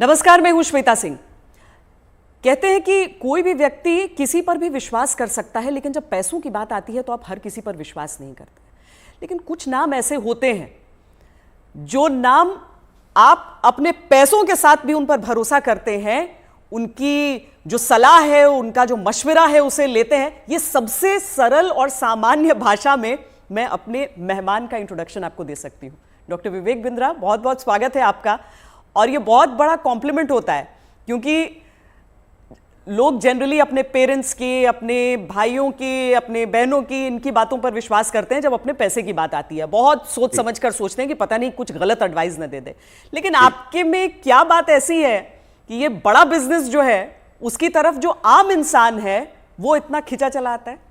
नमस्कार, मैं हूं श्वेता सिंह। कहते हैं कि कोई भी व्यक्ति किसी पर भी विश्वास कर सकता है, लेकिन जब पैसों की बात आती है तो आप हर किसी पर विश्वास नहीं करते। लेकिन कुछ नाम ऐसे होते हैं जो नाम आप अपने पैसों के साथ भी उन पर भरोसा करते हैं, उनकी जो सलाह है, उनका जो मशवरा है उसे लेते हैं। ये सबसे सरल और सामान्य भाषा में मैं अपने मेहमान का इंट्रोडक्शन आपको दे सकती हूँ। डॉक्टर विवेक बिंद्रा, बहुत बहुत स्वागत है आपका। और ये बहुत बड़ा कॉम्प्लीमेंट होता है क्योंकि लोग जनरली अपने पेरेंट्स की, अपने भाइयों की, अपने बहनों की, इनकी बातों पर विश्वास करते हैं। जब अपने पैसे की बात आती है बहुत सोच समझ कर सोचते हैं कि पता नहीं कुछ गलत एडवाइस न दे दे। लेकिन आपके में क्या बात ऐसी है कि ये बड़ा बिजनेस जो है उसकी तरफ जो आम इंसान है वो इतना खिंचा चला आता है?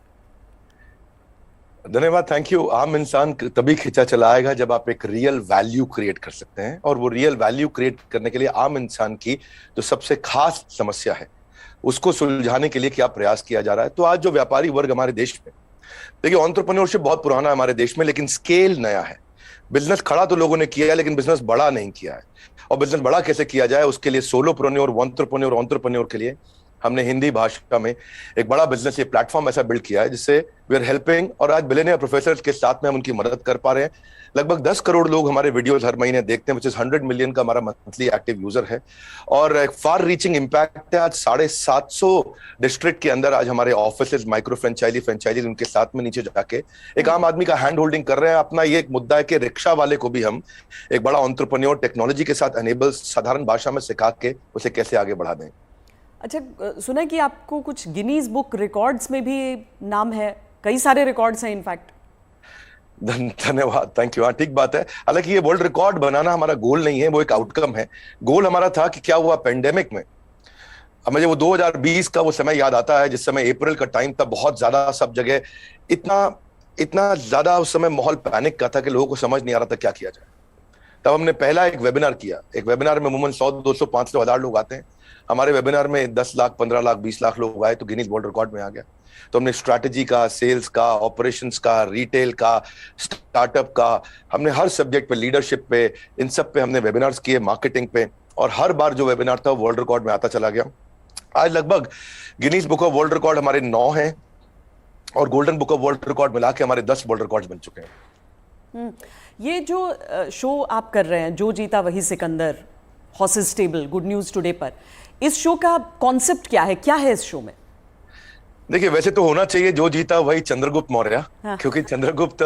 धन्यवाद, थैंक यू। आम इंसान तभी खिंचा चला आएगा जब आप एक रियल वैल्यू क्रिएट कर सकते हैं, और वो रियल वैल्यू क्रिएट करने के लिए आम इंसान की जो सबसे खास समस्या है उसको सुलझाने के लिए क्या प्रयास किया जा रहा है। तो आज जो व्यापारी वर्ग हमारे देश में, देखिए, एंटरप्रेन्योरशिप बहुत पुराना है हमारे देश में, लेकिन स्केल नया है। बिजनेस खड़ा तो लोगों ने किया है, लेकिन बिजनेस बड़ा नहीं किया है। और बिजनेस बड़ा कैसे किया जाए, उसके लिए सोलोप्रेन्योर, एंटरप्रेन्योर के लिए हमने हिंदी भाषा में एक बड़ा बिजनेस, ये प्लेटफॉर्म ऐसा बिल्ड किया है जिससे वी आर हेल्पिंग, और आज बिलियनियर प्रोफेसर्स के साथ में हम उनकी मदद कर पा रहे हैं। लगभग 10 करोड़ लोग हमारे वीडियोस हर महीने देखते हैं, विच इज 100 मिलियन का हमारा मंथली एक्टिव यूजर है, और एक फार रीचिंग इम्पैक्ट है। आज 750 डिस्ट्रिक्ट के अंदर आज हमारे ऑफिस, माइक्रो फ्रेंचाइजी उनके साथ में नीचे जाके एक आम आदमी का हैंड होल्डिंग कर रहे हैं। अपना ये एक मुद्दा है कि रिक्शा वाले को भी हम एक बड़ा एंटरप्रेन्योर टेक्नोलॉजी के साथ एनेबल, साधारण भाषा में सिखा के उसे कैसे आगे बढ़ा दें। अच्छा, सुना है कि आपको कुछ गिनीज बुक रिकॉर्ड्स में भी नाम है, कई सारे रिकॉर्ड्स हैं इनफैक्ट। धन्यवाद, थैंक यू। हाँ, ठीक बात है। हालांकि ये वर्ल्ड रिकॉर्ड बनाना हमारा गोल नहीं है, वो एक आउटकम है। गोल हमारा था कि क्या हुआ पेंडेमिक में। अब मुझे वो 2020 का वो समय याद आता है जिस समय अप्रैल का टाइम था, बहुत ज्यादा सब जगह इतना ज्यादा उस समय माहौल पैनिक का था कि लोगों को समझ नहीं आ रहा था क्या किया जाए। तब हमने पहला एक वेबिनार किया। एक वेबिनार में अमूमन 100, 200, 500, 1000 लोग आते हैं। हमारे वेबिनार में 10 लाख, 15 लाख, 20 लाख लोग आए तो गिनीज वर्ल्ड रिकॉर्ड में आ गया। तो हमने स्ट्रैटेजी का, सेल्स का, ऑपरेशंस का, रिटेल का, स्टार्टअप का, हमने हर सब्जेक्ट पे, लीडरशिप पे, इन सब पे हमने वेबिनार्स किए, मार्केटिंग पे, और हर बार जो वेबिनार था वर्ल्ड रिकॉर्ड में आता चला गया। आज लगभग Guinness book of world record हमारे 9 हैं, और golden book of world record मिला के हमारे 10 वर्ल्ड रिकॉर्ड बन चुके हैं। ये जो शो आप कर रहे हैं, जो जीता वही Sikandar, horses table, good news today पर, इस शो का कॉन्सेप्ट क्या है? क्या है इस शो में? देखिए, वैसे तो होना चाहिए जो जीता वही चंद्रगुप्त मौर्य। हाँ। क्योंकि चंद्रगुप्त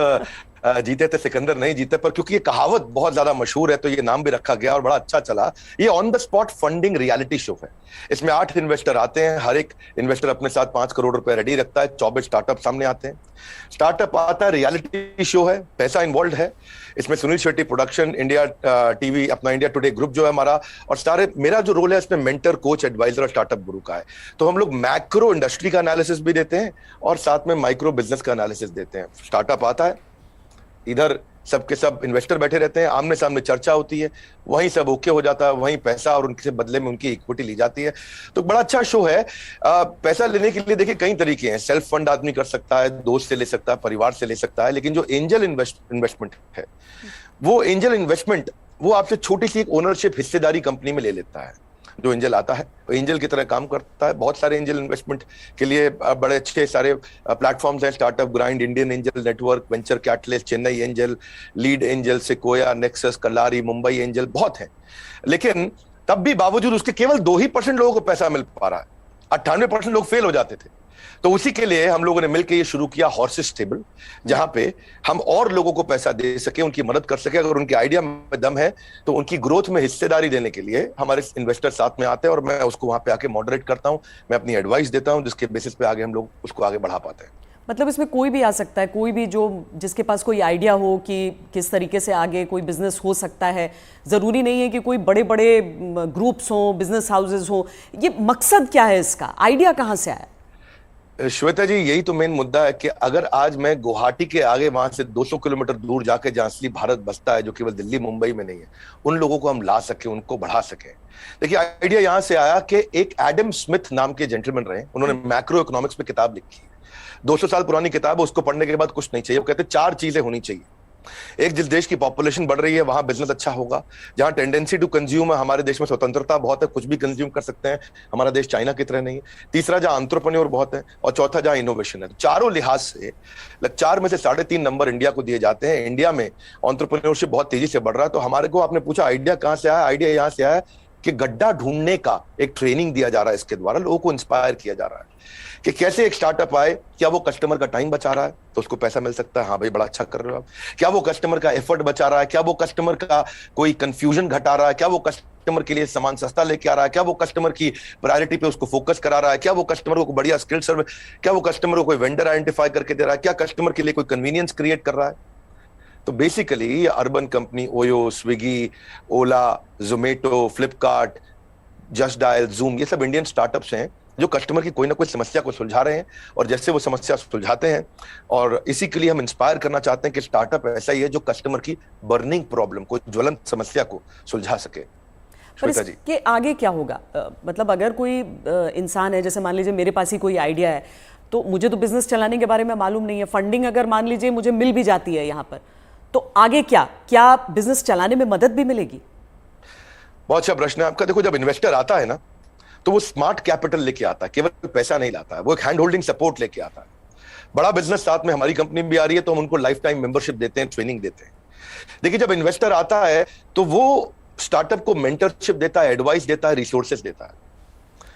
जीते थे, सिकंदर नहीं जीते, पर क्योंकि ये कहावत बहुत ज्यादा मशहूर है तो ये नाम भी रखा गया और बड़ा अच्छा चला। ये on the spot funding reality show है। इसमें 8 इन्वेस्टर आते हैं, हर एक इन्वेस्टर अपने साथ 5 करोड़ रुपए रेडी रखता है। 24 स्टार्टअप सामने आते हैं। स्टार्टअप आता है, रियलिटी शो है, पैसा इन्वॉल्व है। इसमें Sunil Shetty production, India TV, अपना इंडिया टुडे ग्रुप जो है हमारा, और सारे, मेरा जो रोल है इसमें मेंटर, कोच, एडवाइजर और स्टार्टअप गुरु का है। तो हम लोग मैक्रो इंडस्ट्री का एनालिसिस भी देते हैं और साथ में माइक्रो बिजनेस का एनालिसिस देते हैं। स्टार्टअप आता है, इधर सबके सब इन्वेस्टर बैठे रहते हैं, आमने सामने चर्चा होती है, वहीं सब ओके हो जाता है, वहीं पैसा और उनके बदले में उनकी इक्विटी ली जाती है। तो बड़ा अच्छा शो है। पैसा लेने के लिए देखिए कई तरीके हैं। सेल्फ फंड आदमी कर सकता है, दोस्त से ले सकता है, परिवार से ले सकता है, लेकिन जो एंजल इन्वेस्टमेंट है, वो एंजल इन्वेस्टमेंट वो आपसे छोटी सी एक ओनरशिप, हिस्सेदारी कंपनी में ले लेता है। जो एंजल आता है वो एंजल की तरह काम करता है। बहुत सारे एंजल इन्वेस्टमेंट के लिए बड़े अच्छे सारे प्लेटफॉर्म्स हैं। Startup Grind, Indian Angel Network, Venture Catalyst, Chennai Angel, Lead Angel, Sequoia, Nexus, Kalaari, Mumbai Angel, बहुत हैं। लेकिन तब भी बावजूद उसके केवल 2% लोगों को पैसा मिल पा रहा है। 98% लोग फेल हो जाते थे। तो उसी के लिए हम लोगों ने मिलकर ये शुरू किया हॉर्सेस टेबल, जहां पे हम और लोगों को पैसा दे सके, उनकी मदद कर सके। अगर उनके आइडिया में दम है तो उनकी ग्रोथ में हिस्सेदारी देने के लिए हमारे इन्वेस्टर साथ में आते हैं, और मैं उसको वहां पे आके मॉडरेट करता हूं, मैं अपनी एडवाइस देता हूं, जिसके बेसिस पे आगे हम लोग उसको आगे बढ़ा पाते हैं। मतलब इसमें कोई भी आ सकता है, कोई भी जो जिसके पास कोई आइडिया हो कि किस तरीके से आगे कोई बिजनेस हो सकता है। ज़रूरी नहीं है कि कोई बड़े बड़े ग्रुप्स हों, बिजनेस हाउसेज हों। ये मकसद क्या है इसका? आइडिया कहाँ से आया? श्वेता जी, यही तो मेन मुद्दा है कि अगर आज मैं गुवाहाटी के आगे वहां से 200 किलोमीटर दूर जाके, जहां असली भारत बसता है, जो केवल दिल्ली मुंबई में नहीं है, उन लोगों को हम ला सके, उनको बढ़ा सके। देखिए, आइडिया यहां से आया कि एक एडम स्मिथ नाम के जेंटलमैन रहे, उन्होंने मैक्रो इकोनॉमिक्स पे किताब लिखी है। 200 साल पुरानी किताब है, उसको पढ़ने के बाद कुछ नहीं चाहिए। वो कहते 4 चीजें होनी चाहिए एक जिस देश की पॉपुलेशन बढ़ रही है वहां बिजनेस अच्छा होगा, जहां टेंडेंसी टू कंज्यूम है, हमारे देश में स्वतंत्रता बहुत है, कुछ भी कंज्यूम कर सकते हैं, हमारा देश चाइना की तरह नहीं है। तीसरा, जहां एंटरप्रेन्योर बहुत है, और चौथा जहां इनोवेशन है। चारों लिहाज से 4 में से 3.5 नंबर इंडिया को दिए जाते हैं। इंडिया में एंटरप्रेन्योरशिप बहुत तेजी से बढ़ रहा है। तो हमारे को, आपने पूछा आइडिया कहां से आया, आइडिया यहां से आया कि गड्ढा ढूंढने का एक ट्रेनिंग दिया जा रहा है, इसके द्वारा लोगों को इंस्पायर किया जा रहा है कि कैसे एक स्टार्टअप आए, क्या वो कस्टमर का टाइम बचा रहा है तो उसको पैसा मिल सकता है, हाँ भाई बड़ा अच्छा कर रहे हो आप, क्या वो कस्टमर का एफर्ट बचा रहा है, क्या वो कस्टमर का कोई कंफ्यूजन घटा रहा है, क्या वो कस्टमर के लिए सामान सस्ता लेके आ रहा है, क्या वो कस्टमर की प्रायोरिटी पे उसको फोकस करा रहा है, क्या वो कस्टमर को बढ़िया स्किल सर्विस, क्या वो कस्टमर को कोई वेंडर आइडेंटिफाई करके दे रहा है, क्या कस्टमर के लिए कोई कन्वीनियंस क्रिएट कर रहा है। तो basically Urban Company, Oyo, Swiggy, Ola, Zomato, Flipkart, Just Dial, Zoom, ये सब इंडियन स्टार्टअप्स हैं जो कस्टमर की कोई ना कोई समस्या को सुलझा रहे हैं, और जैसे वो समस्या सुलझाते हैं, और इसी के लिए हम इंस्पायर करना चाहते हैं कि स्टार्टअप ऐसा ही है जो कस्टमर की बर्निंग प्रॉब्लम को, ज्वलंत समस्या को सुलझा सके। पर इसके आगे क्या होगा? मतलब अगर कोई इंसान है, जैसे मान लीजिए मेरे पास ही कोई आइडिया है, तो मुझे तो बिजनेस चलाने के बारे में मालूम नहीं है, फंडिंग अगर मान लीजिए मुझे मिल भी जाती है यहाँ पर, तो आगे क्या बिजनेस चलाने में मदद भी मिलेगी? बहुत अच्छा प्रश्न है आपका। देखो, जब इन्वेस्टर आता है ना, तो वो स्मार्ट कैपिटल लेके आता है, केवल पैसा नहीं लाता है, वो एक हैंड होल्डिंग सपोर्ट लेके आता है। बड़ा बिजनेस साथ में हमारी कंपनी भी आ रही है, तो हम उनको लाइफ टाइम मेंबरशिप देते हैं, ट्रेनिंग देते हैं। देखिए, जब इन्वेस्टर आता है तो वो स्टार्टअप को मेंटरशिप देता है, एडवाइस देता है, रिसोर्सेज देता है।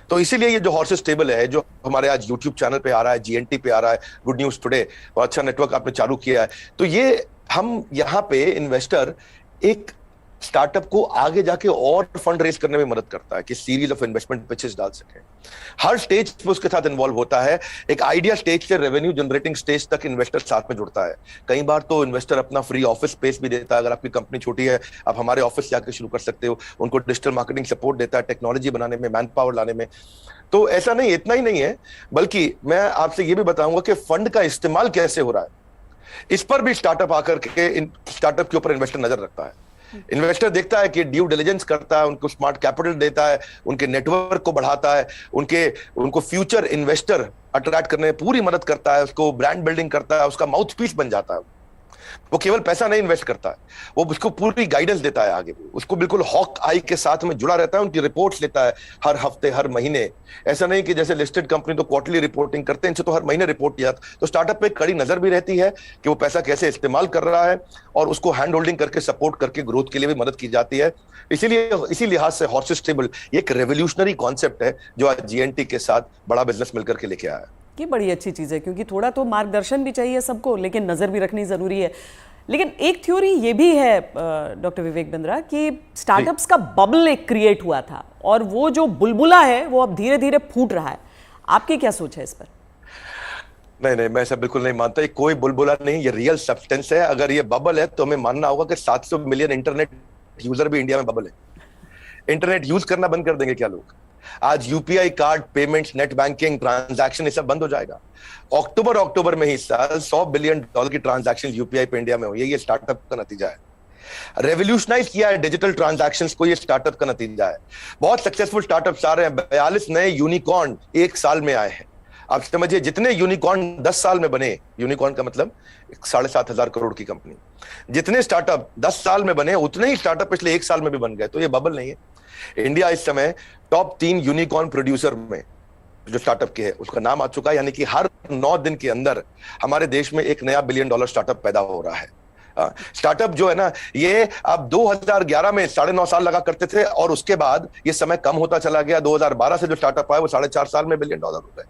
तो इसीलिए ये जो हॉर्सेस टेबल है, जो हमारे आज यूट्यूब चैनल पे आ रहा है, जीएनटी पे आ रहा है, गुड न्यूज टुडे, और अच्छा नेटवर्क आपने चालू किया है, तो ये हम यहाँ पे इन्वेस्टर एक स्टार्टअप को आगे जाके और फंड रेज करने में मदद करता है कि सीरीज ऑफ इन्वेस्टमेंट पिचेस डाल सके। हर स्टेज पे उसके साथ इन्वॉल्व होता है। एक आइडिया स्टेज से रेवेन्यू जनरेटिंग स्टेज तक इन्वेस्टर साथ में जुड़ता है। कई बार तो इन्वेस्टर अपना फ्री ऑफिस स्पेस भी देता है। अगर आपकी कंपनी छोटी है, आप हमारे ऑफिस से आकर शुरू कर सकते हो। उनको डिजिटल मार्केटिंग सपोर्ट देता है, टेक्नोलॉजी बनाने में, मैन पावर लाने में। तो ऐसा नहीं, इतना ही नहीं है, बल्कि मैं आपसे ये भी बताऊंगा कि फंड का इस्तेमाल कैसे हो रहा है, इस पर भी स्टार्टअप आकर के स्टार्टअप के ऊपर इन्वेस्टर नजर रखता है। इन्वेस्टर देखता है कि ड्यू डिलिजेंस करता है, उनको स्मार्ट कैपिटल देता है, उनके नेटवर्क को बढ़ाता है, उनको फ्यूचर इन्वेस्टर अट्रैक्ट करने में पूरी मदद करता है, उसको ब्रांड बिल्डिंग करता है, उसका माउथ पीस बन जाता है। वो केवल पैसा नहीं इन्वेस्ट करता है, वो उसको पूरी गाइडेंस देता है आगे, उसको बिल्कुल हॉक आई के साथ में जुड़ा रहता है, उनकी रिपोर्ट्स लेता है हर हफ्ते, हर महीने। ऐसा नहीं कि जैसे लिस्टेड कंपनी तो क्वार्टरली रिपोर्टिंग करते हैं, इनसे तो हर महीने रिपोर्ट किया। तो स्टार्टअप पे कड़ी नजर भी रहती है कि वो पैसा कैसे इस्तेमाल कर रहा है, और उसको हैंड होल्डिंग करके सपोर्ट करके ग्रोथ के लिए भी मदद की जाती है। इसीलिए इसी लिहाज से हॉर्सेस टेबल एक रेवोल्यूशनरी कॉन्सेप्ट है जो आज जीएनटी के साथ बड़ा बिजनेस मिलकर के लेके आया है। ये बड़ी अच्छी चीज़ है, क्योंकि थोड़ा तो मार्गदर्शन भी चाहिए सबको, लेकिन नज़र भी रखनी ज़रूरी है। लेकिन एक थ्योरी ये भी है डॉक्टर विवेक बिंद्रा कि स्टार्टअप्स का बबल एक क्रिएट हुआ था, और वो जो बुलबुला है वो अब धीरे धीरे फूट रहा है। आपकी क्या सोच है इस पर? नहीं, मैं ऐसा बिल्कुल नहीं मानता। ये कोई बुलबुला नहीं, ये रियल सब्सटेंस है। अगर ये बबल है तो हमें मानना होगा कि 700 मिलियन इंटरनेट यूजर भी इंडिया में बबल है। इंटरनेट यूज करना बंद कर देंगे क्या लोग? आज UPI card payments, net banking, transaction, ये सब बंद हो जाएगा। अक्टूबर में ही साल $100 बिलियन की ट्रांजैक्शन यूपीआई पे इंडिया में हुई है। ये स्टार्टअप का नतीजा है। रेवोल्यूशनाइज किया है डिजिटल ट्रांजैक्शंस को, ये स्टार्टअप का नतीजा है। बहुत सक्सेसफुल स्टार्टअप्स आ रहे हैं। 42 नए यूनिकॉर्न 1 साल में आए हैं। आप समझिए, जितने यूनिकॉर्न 10 साल में बने, यूनिकॉर्न का मतलब 7,500 करोड़ की कंपनी, जितने स्टार्टअप 10 साल में बने, उतने ही स्टार्टअप पिछले 1 साल में भी बन गए। तो ये बबल नहीं है। इंडिया इस समय टॉप 3 यूनिकॉर्न प्रोड्यूसर में जो स्टार्टअप के है उसका नाम आ चुका है। यानी कि हर 9 दिन के अंदर हमारे देश में एक नया $1 बिलियन स्टार्टअप पैदा हो रहा है। स्टार्टअप जो है ना, ये अब 2011 में 9.5 साल लगा करते थे, और उसके बाद ये समय कम होता चला गया। 2012 से जो स्टार्टअप आया वो 4.5 साल में $1 बिलियन हो गए।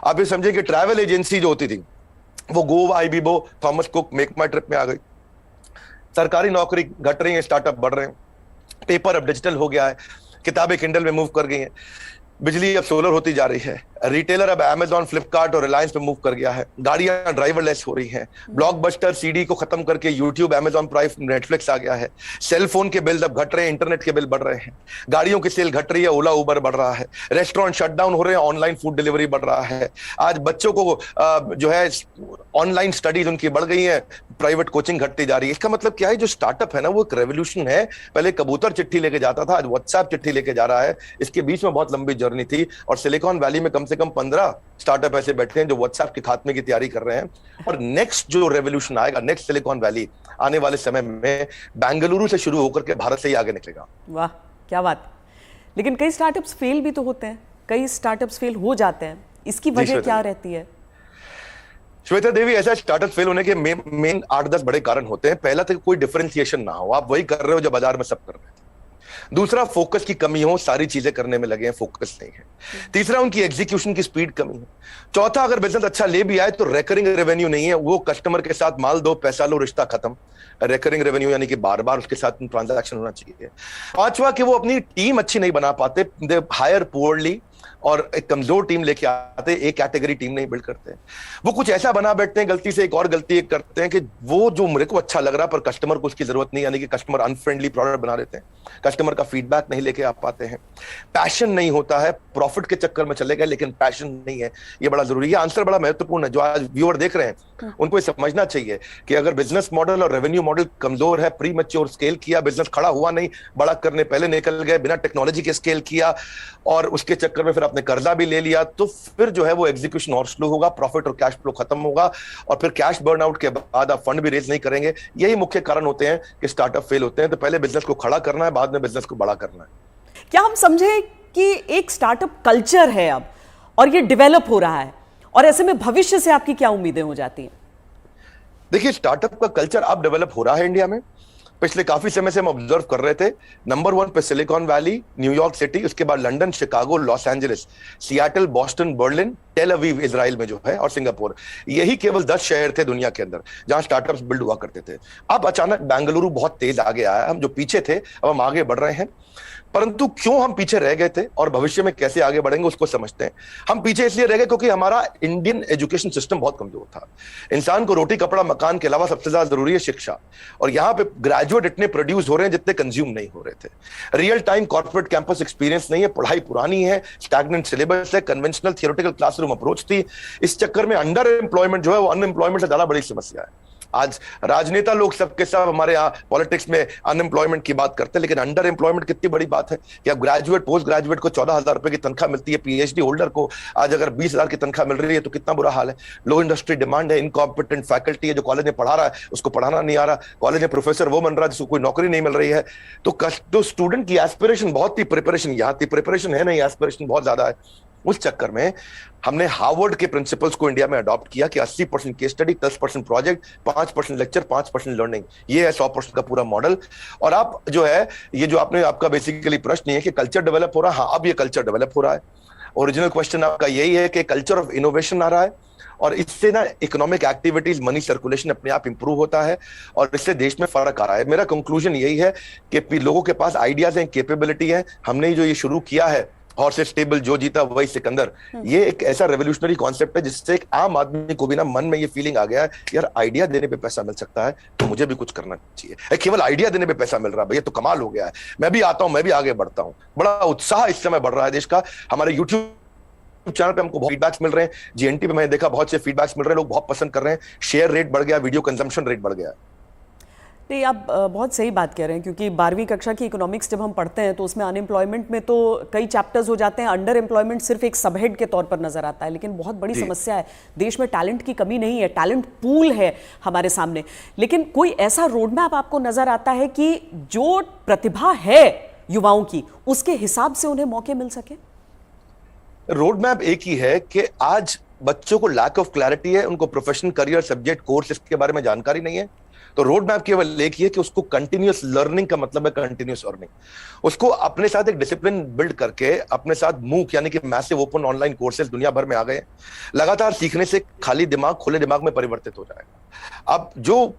आप ये समझिए कि ट्रैवल एजेंसी जो होती थी वो Goibibo, Thomas Cook, Make My Trip में आ गई। सरकारी नौकरी घट रही है, स्टार्टअप बढ़ रहे हैं। पेपर अब डिजिटल हो गया है, किताबें किंडल में मूव कर गई हैं, बिजली अब सोलर होती जा रही है, रिटेलर अब अमेजॉन, फ्लिपकार्ट और रिलायंस पे मूव कर गया है, गाड़ियां ड्राइवरलेस हो रही हैं, ब्लॉकबस्टर सीडी को खत्म करके यूट्यूब, अमेजॉन प्राइम, नेटफ्लिक्स आ गया है, सेल फोन के बिल अब घट रहे हैं, इंटरनेट के बिल बढ़ रहे हैं, गाड़ियों की सेल घट रही है, ओला उबर बढ़ रहा है, रेस्टोरेंट शटडाउन हो रहे हैं, ऑनलाइन फूड डिलीवरी बढ़ रहा है। आज बच्चों को जो है ऑनलाइन स्टडीज उनकी बढ़ गई है, प्राइवेट कोचिंग घटती जा रही है। इसका मतलब क्या है, जो स्टार्टअप है ना वो एक रेवोल्यूशन है। पहले कबूतर चिट्ठी लेके जाता था, आज व्हाट्सएप चिट्ठी लेके जा रहा है। इसके बीच में बहुत लंबी जर्नी थी, और सिलिकॉन वैली में कम से कम 15 स्टार्टअप ऐसे बैठे हैं जो व्हाट्सएप के खात्मे की तैयारी कर रहे हैं। और नेक्स्ट जो रेवोल्यूशन आएगा, नेक्स्ट सिलिकॉन वैली आने वाले समय में बेंगलुरु से शुरू होकर के भारत से ही आगे निकलेगा। वाह, क्या बात। लेकिन कई स्टार्टअप्स फेल भी तो होते हैं, कई स्टार्टअप्स फेल हो जाते हैं, इसकी वजह क्या रहती है? श्वेता देवी, ऐसा स्टार्टअप फेल होने के मेन 8-10 बड़े कारण होते हैं। पहला तो कोई डिफरेंशिएशन ना हो, आप वही कर रहे हो जो बाजार में सब कर रहे हैं। दूसरा, फोकस की कमी हो, सारी चीजें करने में लगे हैं, फोकस नहीं है। तीसरा, उनकी एग्जीक्यूशन की स्पीड कमी है। चौथा, अगर बिजनेस अच्छा ले भी आए तो रेकरिंग रेवेन्यू नहीं है, वो कस्टमर के साथ माल दो पैसा लो रिश्ता खत्म। रेकरिंग रेवेन्यू यानी कि बार बार उसके साथ ट्रांजैक्शन होना चाहिए। पांचवा, कि वो अपनी टीम अच्छी नहीं बना पाते, दे हायर पुअरली, और एक कमजोर टीम लेके आते, एक कैटेगरी टीम नहीं बिल्ड करते। वो कुछ ऐसा बना बैठते हैं, गलती से एक और गलती एक करते हैं कि वो जो मेरे को अच्छा लग रहा पर कस्टमर को उसकी जरूरत नहीं, यानी कि कस्टमर अनफ्रेंडली प्रोडक्ट बना देते हैं, कस्टमर का फीडबैक नहीं लेके आ पाते हैं। पैशन नहीं होता है, प्रॉफिट के चक्कर में चले गए लेकिन पैशन नहीं है, ये बड़ा जरूरी है। आंसर बड़ा महत्वपूर्ण है। जो आज व्यूअर देख रहे हैं उनको ये समझना चाहिए कि अगर बिजनेस मॉडल और रेवेन्यू मॉडल कमजोर है, प्री मैच्योर स्केल किया, बिजनेस खड़ा हुआ नहीं, बड़ा करने पहले निकल गए, बिना टेक्नोलॉजी के स्केल किया और उसके चक्कर में फिर आपने कर्जा भी ले लिया, तो फिर जो है वो एग्जीक्यूशन और स्लो होगा, प्रॉफिट और कैश फ्लो खत्म होगा, और फिर कैश बर्नआउट के बाद आप फंड भी रेज नहीं करेंगे। यही मुख्य कारण होते हैं कि स्टार्टअप फेल होते हैं। तो पहले बिजनेस को खड़ा करना है, बाद में बिजनेस को बड़ा करना है। क्या हम समझे कि एक स्टार्टअप कल्चर है अब, और ये डेवलप हो रहा है, और ऐसे में भविष्य से आपकी क्या उम्मीदें हो जाती हैं? देखिए, स्टार्टअप का कल्चर अब डेवलप हो रहा है इंडिया में। पिछले काफी समय से हम ऑब्जर्व कर रहे थे, नंबर 1 पे सिलिकॉन वैली, न्यूयॉर्क सिटी, उसके बाद London, Chicago, Los Angeles, Seattle, Boston, Berlin, Tel Aviv Israel में जो है, और सिंगापुर। यही केवल 10 शहर थे दुनिया के अंदर जहां स्टार्टअप्स बिल्ड हुआ करते थे। अब अचानक बेंगलुरु बहुत तेज आगे आया। हम जो पीछे थे अब हम आगे बढ़ रहे हैं। परंतु क्यों हम पीछे रह गए थे और भविष्य में कैसे आगे बढ़ेंगे उसको समझते हैं। हम पीछे इसलिए रह गए क्योंकि हमारा इंडियन एजुकेशन सिस्टम बहुत कमजोर था। इंसान को रोटी कपड़ा मकान के अलावा सबसे ज्यादा जरूरी है शिक्षा, और यहाँ पे ग्रेजुएट इतने प्रोड्यूस हो रहे हैं जितने कंज्यूम नहीं हो रहे थे। Real time corporate campus experience नहीं है, पढ़ाई पुरानी है, स्टैग्नेंट सिलेबस है, कन्वेंशनल थियोरेटिकल क्लासरूम अप्रोच थी। इस चक्कर में अंडर एम्प्लॉयमेंट जो है वो अनएम्प्लॉयमेंट से ज्यादा बड़ी समस्या है। आज राजनेता लोग सबके सब हमारे यहाँ पॉलिटिक्स में अनएम्प्लॉयमेंट की बात करते हैं, लेकिन अंडर एम्प्लॉयमेंट कितनी बड़ी बात है कि अब ग्रेजुएट पोस्ट ग्रेजुएट को 14,000 रुपए की तनख्वाह मिलती है, पीएचडी होल्डर को आज अगर 20,000 की तनख्वाह मिल रही है तो कितना बुरा हाल है। लो इंडस्ट्री डिमांड है, इनकॉम्पिटेंट फैकल्टी है, जो कॉलेज में पढ़ा रहा है उसको पढ़ाना नहीं आ रहा, कॉलेज में प्रोफेसर वो बन रहा है जिसको कोई नौकरी नहीं मिल रही है। तो स्टूडेंट की एस्पिरेशन बहुत थी, प्रिपरेशन यहाँ थी, प्रिपरेशन है नहीं, एस्पिरेशन बहुत ज्यादा है। उस चक्कर में हमने हार्वर्ड के प्रिंसिपल्स को इंडिया में अडॉप्ट किया कि 80% case study, 10% project, 5% lecture, 5% learning, ये है 100% का पूरा मॉडल। और आप जो है ये जो आपका बेसिकली प्रश्न है कि कल्चर डेवलप हो रहा है, हाँ अब ये कल्चर डेवलप हो रहा है। ओरिजिनल क्वेश्चन आपका यही है कि कल्चर ऑफ इनोवेशन आ रहा है, और इससे ना इकोनॉमिक एक्टिविटीज, मनी सर्कुलेशन अपने आप इंप्रूव होता है, और इससे देश में फर्क आ रहा है। मेरा कंक्लूजन यही है कि लोगों के पास आइडियाज हैं, कैपेबिलिटी है। हमने जो ये शुरू किया है हॉर्सेस टेबल, जो जीता वही सिकंदर, ये एक ऐसा रेवोल्यूशनरी कॉन्सेप्ट है जिससे एक आम आदमी को भी ना मन में ये फीलिंग आ गया है, यार आइडिया देने पे पैसा मिल सकता है तो मुझे भी कुछ करना चाहिए। केवल आइडिया देने पे पैसा मिल रहा है, भैया तो कमाल हो गया है, मैं भी आता हूं, मैं भी आगे बढ़ता हूं। बड़ा उत्साह इस समय बढ़ रहा है देश का। हमारे यूट्यूब चैनल पे हमको बहुत फीडबैक्स मिल रहे हैं, जीएनटी पे मैंने देखा बहुत से फीडबैक्स मिल रहे हैं, लोग बहुत पसंद कर रहे हैं, शेयर रेट बढ़ गया, वीडियो कंजम्पशन रेट बढ़ गया। नहीं, आप बहुत सही बात कह रहे हैं, क्योंकि 12वीं कक्षा की इकोनॉमिक्स जब हम पढ़ते हैं तो उसमें अनएम्प्लॉयमेंट में तो कई चैप्टर्स हो जाते हैं, अंडर एम्प्लॉयमेंट सिर्फ एक सबहेड के तौर पर नजर आता है। लेकिन बहुत बड़ी समस्या है, देश में टैलेंट की कमी नहीं है, टैलेंट पूल है हमारे सामने। लेकिन कोई ऐसा रोड मैप आपको नजर आता है कि जो प्रतिभा है युवाओं की, उसके हिसाब से उन्हें मौके मिल सके? रोड मैप एक ही है कि आज बच्चों को लैक ऑफ क्लैरिटी है, उनको प्रोफेशनल करियर सब्जेक्ट कोर्स इसके बारे में जानकारी नहीं है। तो रोड मैप केवल एक ही है कि उसको कंटिन्यूअस लर्निंग का मतलब है कंटिन्यूअस अर्निंग। उसको अपने साथ एक डिसिप्लिन बिल्ड करके अपने साथ मूक यानी कि मैसिव ओपन ऑनलाइन कोर्सेज दुनिया भर में आ गए, लगातार सीखने से खाली दिमाग खुले दिमाग में परिवर्तित हो जाएगा। अब जो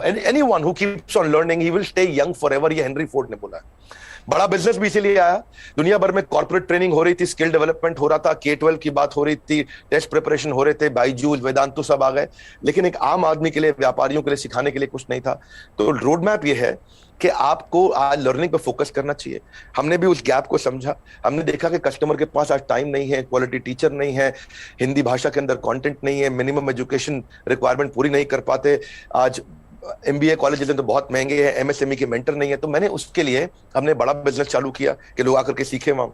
anyone who keeps on learning he will stay young forever, ये हेनरी फोर्ड ने बोला है। बड़ा बिजनेस भी इसीलिए आया, दुनिया भर में कॉर्पोरेट ट्रेनिंग हो रही थी, स्किल डेवलपमेंट हो रहा था, K-12 की बात हो रही थी, टेस्ट प्रिपरेशन हो रहे थे, बायजूस, वेदांतु सब आ गए, लेकिन एक आम आदमी के लिए, व्यापारियों के लिए सिखाने के लिए कुछ नहीं था। तो रोड मैप ये है कि आपको आज लर्निंग पे फोकस करना चाहिए। हमने भी उस गैप को समझा, हमने देखा कि कस्टमर के पास आज टाइम नहीं है, क्वालिटी टीचर नहीं है, हिंदी भाषा के अंदर कंटेंट नहीं है, मिनिमम एजुकेशन रिक्वायरमेंट पूरी नहीं कर पाते, आज MBA कॉलेज तो बहुत महंगे हैं, MSME के मेंटर नहीं है। तो मैंने उसके लिए हमने बड़ा बिजनेस चालू किया कि लोग आकर के सीखे वहां,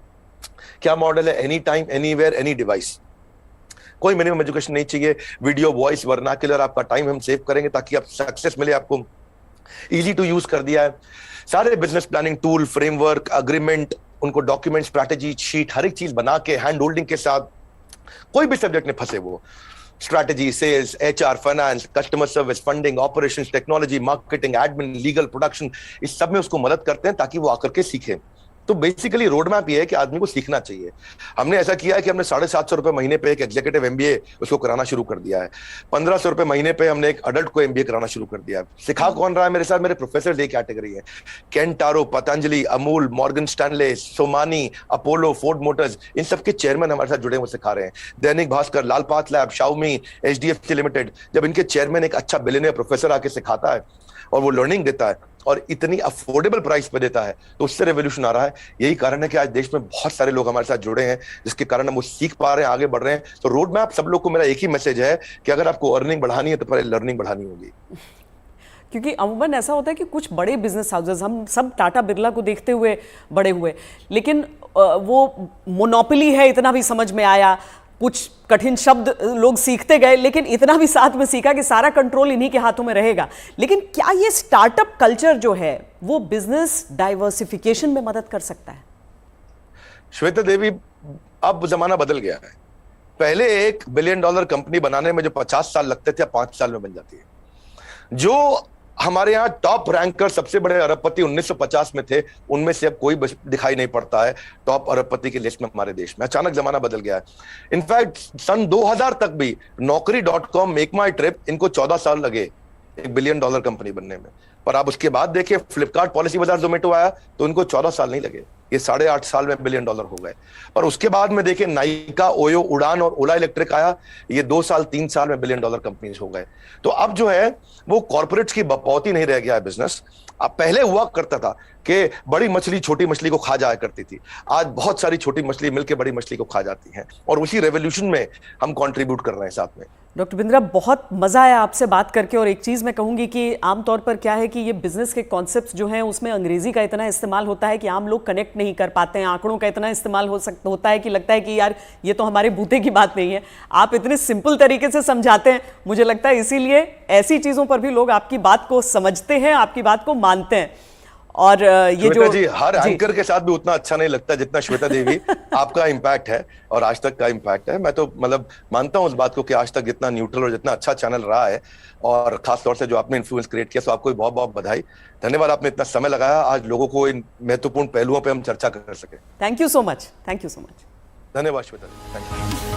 क्या मॉडल है? Any time, anywhere, any device. कोई मिनिमम एजुकेशन नहीं चाहिए। वीडियो, वॉइस, वर्नाक्युलर, आपका टाइम हम सेव करेंगे ताकि आप सक्सेस मिले आपको। इजी टू यूज कर दिया है। सारे business planning tool, framework, agreement, उनको डॉक्यूमेंट, स्ट्रैटेजी शीट, हर एक चीज बना के हैंड होल्डिंग के साथ, कोई भी सब्जेक्ट में फंसे वो, strategy, sales, HR, finance, customer service, funding, operations, technology, marketing, admin, legal, production, इस सब में उसको मदद करते हैं ताकि वो आकर के सीखे। तो बेसिकली रोड मैप ये है कि आदमी को सीखना चाहिए। हमने ऐसा किया है कि हमने 750 रुपए महीने पे एक एग्जीक्यूटिव एमबीए उसको कराना शुरू कर दिया है। 1500 रुपए महीने पे हमने एक अडल्ट को एमबीए कराना शुरू कर दिया है। सिखा कौन रहा है मेरे साथ? मेरे प्रोफेसर एक कैटेगरी है। केंटारो, Patanjali, Amul, Morgan Stanley, Somani, Apollo, Ford Motors, इन सबके चेयरमैन हमारे साथ जुड़े हुए सिखा रहे हैं। Dainik Bhaskar, Lal Path Lab, Xiaomi, HDFC Limited, जब इनके चेयरमैन एक अच्छा बिलियनियर प्रोफेसर आके सिखाता है और वो लर्निंग देता है और इतनी अफोर्डेबल प्राइस पे देता है, तो उससे रेवोल्यूशन आ रहा है। यही कारण है कि आज देश में बहुत सारे लोग हमारे साथ जुड़े हैं, जिसके कारण हम वो सीख पा रहे हैं, आगे बढ़ रहे हैं। तो रोड मैप सब लोग को मेरा एक ही मैसेज है कि अगर आपको अर्निंग बढ़ानी है तो पहले लर्निंग बढ़ानी होगी। क्योंकि अमूमन ऐसा होता है कि कुछ बड़े बिजनेस हाउसेस, हम सब टाटा बिरला को देखते हुए बड़े हुए, लेकिन वो मोनोपोली है इतना भी समझ में आया। कुछ कठिन शब्द लोग सीखते गए, लेकिन इतना भी साथ में सीखा कि सारा कंट्रोल इन्हीं के हाथों में रहेगा। लेकिन क्या ये स्टार्टअप कल्चर जो है वो बिजनेस डाइवर्सिफिकेशन में मदद कर सकता है? श्वेता देवी, अब जमाना बदल गया है। पहले $1 बिलियन कंपनी बनाने में जो 50 साल लगते थे, 5 साल में बन जाती है। जो हमारे यहाँ टॉप रैंकर सबसे बड़े अरबपति 1950 में थे, उनमें से अब कोई दिखाई नहीं पड़ता है टॉप अरबपति की लिस्ट में हमारे देश में। अचानक जमाना बदल गया है। इनफैक्ट सन 2000 तक भी नौकरी.com, मेक माई ट्रिप, इनको 14 साल लगे $1 बिलियन कंपनी बनने में। पर आप उसके बाद देखिए, फ्लिपकार्ट, पॉलिसी बाजार, जोमेटो आया तो इनको 14 साल नहीं लगे, ये 8.5 साल में $1 बिलियन हो गए। पर उसके बाद में देखिए, नाइका, ओयो, उड़ान और ओला इलेक्ट्रिक आया, ये 2 साल 3 साल में $1 बिलियन कंपनीज हो गए। तो अब जो है वो कॉर्पोरेट्स की बपौती नहीं रह गया है बिजनेस। अब पहले हुआ करता था कि बड़ी मछली छोटी मछली को खा जाया करती थी, आज बहुत सारी छोटी मछली मिलकर बड़ी मछली को खा जाती हैं, और उसी रेवोल्यूशन में हम कंट्रीब्यूट कर रहे हैं साथ में। डॉक्टर बिंद्रा, बहुत मजा आया आपसे बात करके। और एक चीज मैं कहूंगी कि आमतौर पर क्या है कि ये बिजनेस के कॉन्सेप्ट्स जो हैं उसमें अंग्रेजी का इतना इस्तेमाल होता है कि आम लोग कनेक्ट नहीं कर पाते हैं। आंकड़ों का इतना इस्तेमाल होता है कि लगता है कि यार ये तो हमारे बूते की बात नहीं है। आप इतने सिंपल तरीके से समझाते हैं, मुझे लगता है इसीलिए ऐसी चीजों पर भी लोग आपकी बात को समझते हैं, आपकी बात को मानते हैं। और ये जो जी, हर एंकर के साथ भी उतना अच्छा नहीं लगता जितना श्वेता देवी आपका इम्पैक्ट है और आज तक का इम्पैक्ट है। मैं तो मतलब मानता हूं उस बात को कि आज तक जितना न्यूट्रल और जितना अच्छा चैनल रहा है, और खास तौर से जो आपने इन्फ्लुएंस क्रिएट किया, तो आपको बहुत बहुत बधाई। धन्यवाद, आपने इतना समय लगाया आज लोगों को इन महत्वपूर्ण पहलुओं पर हम चर्चा कर सके। Thank you so much. Thank you so much. धन्यवाद श्वेता, थैंक यू।